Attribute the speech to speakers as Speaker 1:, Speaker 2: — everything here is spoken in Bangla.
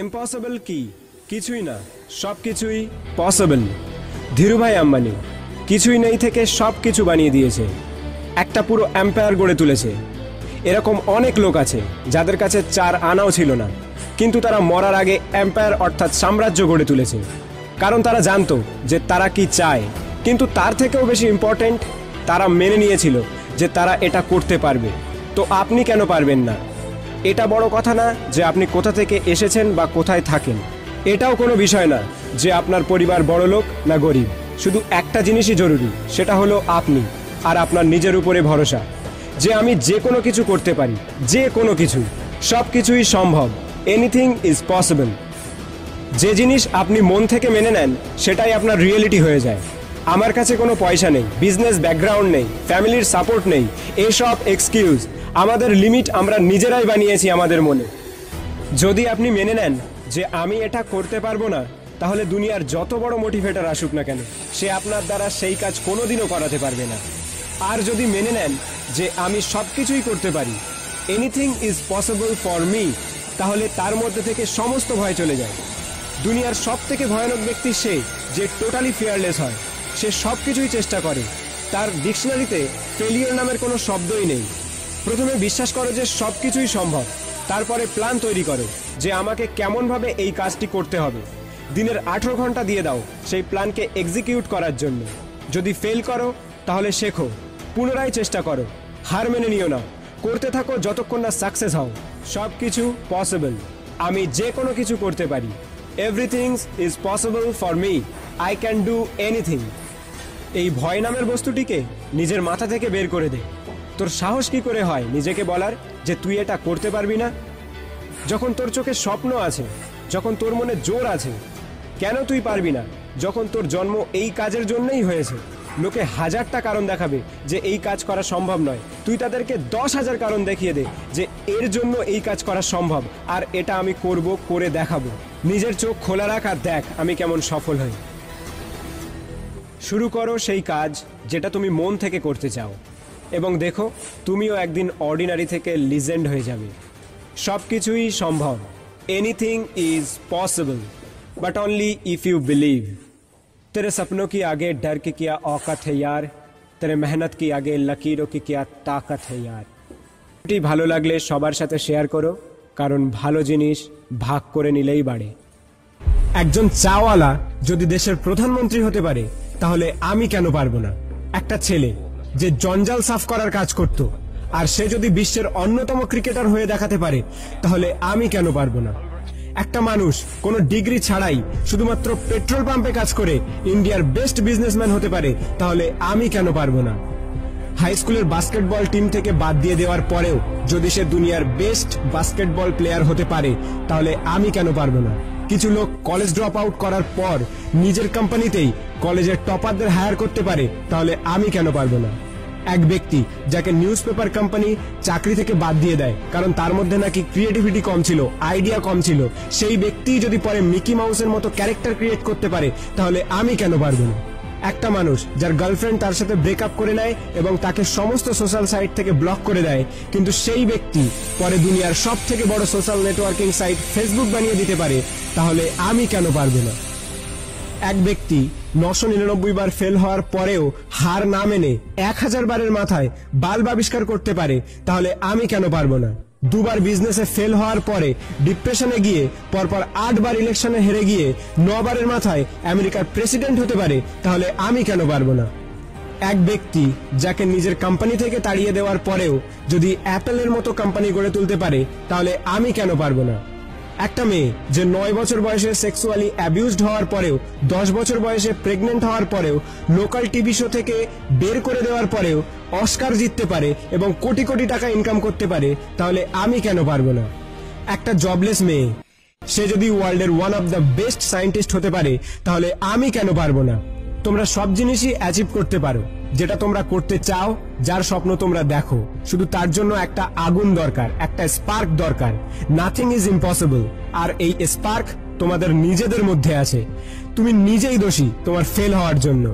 Speaker 1: ইম্পসিবল কি? কিছুই না, সব কিছুই পসিবল। ধীরুভাই আম্বানি কিছুই নেই থেকে সব কিছু বানিয়ে দিয়েছে, একটা পুরো এম্পায়ার গড়ে তুলেছে। এরকম অনেক লোক আছে যাদের কাছে 4 আনাও ছিল না, কিন্তু তারা মরার আগে এম্পায়ার অর্থাৎ সাম্রাজ্য গড়ে তুলেছে, কারণ তারা জানতো যে তারা কি চায়। কিন্তু তার থেকেও বেশি ইম্পর্ট্যান্ট, তারা মেনে নিয়েছিল যে তারা এটা করতে পারবে। তো আপনি কেন পারবেন না? এটা বড় কথা না যে আপনি কোথা থেকে এসেছেন বা কোথায় থাকেন। এটাও কোনো বিষয় না যে আপনার পরিবার বড়লোক না গরিব। শুধু একটা জিনিসই জরুরি, সেটা হলো আপনি আর আপনার নিজের উপরে ভরসা, যে আমি যে কোনো কিছু করতে পারি, যে কোনো কিছু, সব কিছুই সম্ভব। Anything is possible. যে জিনিস আপনি মন থেকে মেনে নেন সেটাই আপনার রিয়েলিটি হয়ে যায়। আমার কাছে কোনো পয়সা নেই, বিজনেস ব্যাকগ্রাউন্ড নেই, ফ্যামিলির সাপোর্ট নেই, এসব এক্সকিউজ। আমাদের লিমিট আমরা নিজেরাই বানিয়েছি আমাদের মনে। যদি আপনি মেনে নেন যে আমি এটা করতে পারবো না, তাহলে দুনিয়ার যত বড় মোটিভেটর আসুক না কেন, সে আপনার দ্বারা সেই কাজ কোনোদিনও করাতে পারবে না। আর যদি মেনে নেন যে আমি সব কিছুই করতে পারি, anything is possible for me, তাহলে তার মধ্যে থেকে সমস্ত ভয় চলে যায়। দুনিয়ার সব থেকে ভয়ানক ব্যক্তি সে যে টোটালি ফিয়ারলেস হয়। সে সব কিছুই চেষ্টা করে, তার ডিকশনারিতে ফেলিওর নামের কোনো শব্দই নেই। প্রথমে বিশ্বাস করো যে সব কিছুই সম্ভব, তারপরে প্ল্যান তৈরি করো যে আমাকে কেমনভাবে এই কাজটি করতে হবে। দিনের 18 ঘন্টা দিয়ে দাও সেই প্ল্যানকে এক্সিকিউট করার জন্য। যদি ফেল করো তাহলে শেখো, পুনরায় চেষ্টা করো, হার মেনে নিও না, করতে থাকো যতক্ষণ না সাকসেস হও। সব কিছু পসিবল। আমি যে কোনো কিছু করতে পারি। Everything is possible for me, I can do anything. এই ভয় নামের বস্তুটিকে নিজের মাথা থেকে বের করে দে। তোর সাহস কি করে হয় নিজেকে বলার যে তুই এটা করতে পারবি না? যখন তোর চোখে স্বপ্ন আছে, যখন তোর মনে জোর আছে, কেন তুই পারবি না? যখন তোর জন্ম এই কাজের জন্যই হয়েছে, লোকে 1000টা কারণ দেখাবে যে এই কাজ করা সম্ভব নয়, তুই তাদেরকে 10,000 কারণ দেখিয়ে দে যে এর জন্য এই কাজ করা সম্ভব, আর এটা আমি করব, করে দেখাবো। নিজের চোখ খোলা রাখ আর দেখ আমি কেমন সফল হই। শুরু করো সেই কাজ যেটা তুমি মন থেকে করতে চাও, এবং দেখো তুমিও একদিন অর্ডিনারি থেকে লিজেন্ড হয়ে যাবে। সব কিছুই সম্ভব। Anything is possible, but only if you believe. तेरे सपनों की आगे डर की क्या औकात है यार, तेरे मेहनत की आगे लकीरों की क्या ताकत है यार। এটি ভালো লাগলে সবার সাথে শেয়ার করো, কারণ ভালো জিনিস ভাগ করে নিলেই বাড়ে। একজন চাওয়ালা যদি দেশের প্রধানমন্ত্রী হতে পারে, তাহলে আমি কেন পারবো না? একটা ছেলে যে জঞ্জাল সাফ করার কাজ করত, আর সে যদি বিশ্বের অন্যতম ক্রিকেটার হয়ে দেখাতে পারে, তাহলে আমি কেন পারবো না? একটা মানুষ কোনো ডিগ্রি ছাড়াই শুধুমাত্র পেট্রোল পাম্পে কাজ করে ইন্ডিয়ার বেস্ট বিজনেসম্যান হতে পারে, তাহলে আমি কেন পারবো না? হাই স্কুলের বাস্কেটবল টিম থেকে বাদ দিয়ে দেওয়ার পরেও যদি সে দুনিয়ার বেস্ট বাস্কেটবল প্লেয়ার হতে পারে, তাহলে আমি কেন পারবো না? কিছু লোক কলেজ ড্রপ আউট করার পর নিজের কোম্পানিতেই কলেজের টপারদের হায়ার করতে পারে, তাহলে আমি কেন পারবো না? এক ব্যক্তি যাকে নিউজ পেপার কোম্পানি চাকরি থেকে বাদ দিয়ে দেয় কারণ তার মধ্যে নাকি ক্রিয়েটিভিটি কম ছিল, আইডিয়া কম ছিল, সেই ব্যক্তি যদি পরে মিকি মাউসের মতো ক্যারেক্টার ক্রিয়েট করতে পারে, তাহলে আমি কেন পারবো না? একটা মানুষ যার গার্লফ্রেন্ড তার সাথে ব্রেকআপ করে নেয় এবং তাকে সমস্ত সোশ্যাল সাইট থেকে ব্লক করে দেয়, কিন্তু সেই ব্যক্তি পরে দুনিয়ার সব থেকে বড় সোশ্যাল নেটওয়ার্কিং সাইট ফেসবুক বানিয়ে দিতে পারে, তাহলে আমি কেন পারবো না? এক ব্যক্তি 999 বার ফেল হওয়ার পরেও হার না মেনে 1000 বারের মাথায় বাল্ব আবিষ্কার করতে পারে, তাহলে আমি কেন পারবো না? 2 বার বিজনেসে ফেল হওয়ার পরে ডিপ্রেশনে গিয়ে পরপর 8 বার ইলেকশনে হেরে গিয়ে 9 বারের মাথায় আমেরিকার প্রেসিডেন্ট হতে পারে, তাহলে আমি কেন পারবো না? এক ব্যক্তি যাকে নিজের কোম্পানি থেকে তাড়িয়ে দেওয়ার পরেও যদি অ্যাপেলের মতো কোম্পানি গড়ে তুলতে পারে, তাহলে আমি কেন পারবো না? একটা মেয়ে যে 9 বছর বয়সে সেক্সুয়ালি অ্যাবিউজড হওয়ার পরেও, 10 বছর বয়সে প্রেগনেন্ট হওয়ার পরেও, লোকাল টিভি শো থেকে বের করে দেওয়ার পরেও অস্কার জিততে পারে এবং কোটি কোটি টাকা ইনকাম করতে পারে, তাহলে আমি কেন পারবো না? একটা জবলেস মেয়ে সে যদি ওয়ার্ল্ডের one of the best scientist হতে পারে, তাহলে আমি কেন পারবো না? তোমরা সব জিনিসই অ্যাচিভ করতে পারো যেটা তোমরা করতে চাও, যার স্বপ্ন তোমরা দেখো। শুধু তার জন্য একটা আগুন দরকার, একটা স্পার্ক দরকার। নাথিং ইজ ইম্পসিবল, আর এই স্পার্ক তোমাদের নিজেদের মধ্যে আছে। তুমি নিজেই দোষী তোমার ফেল হওয়ার জন্য।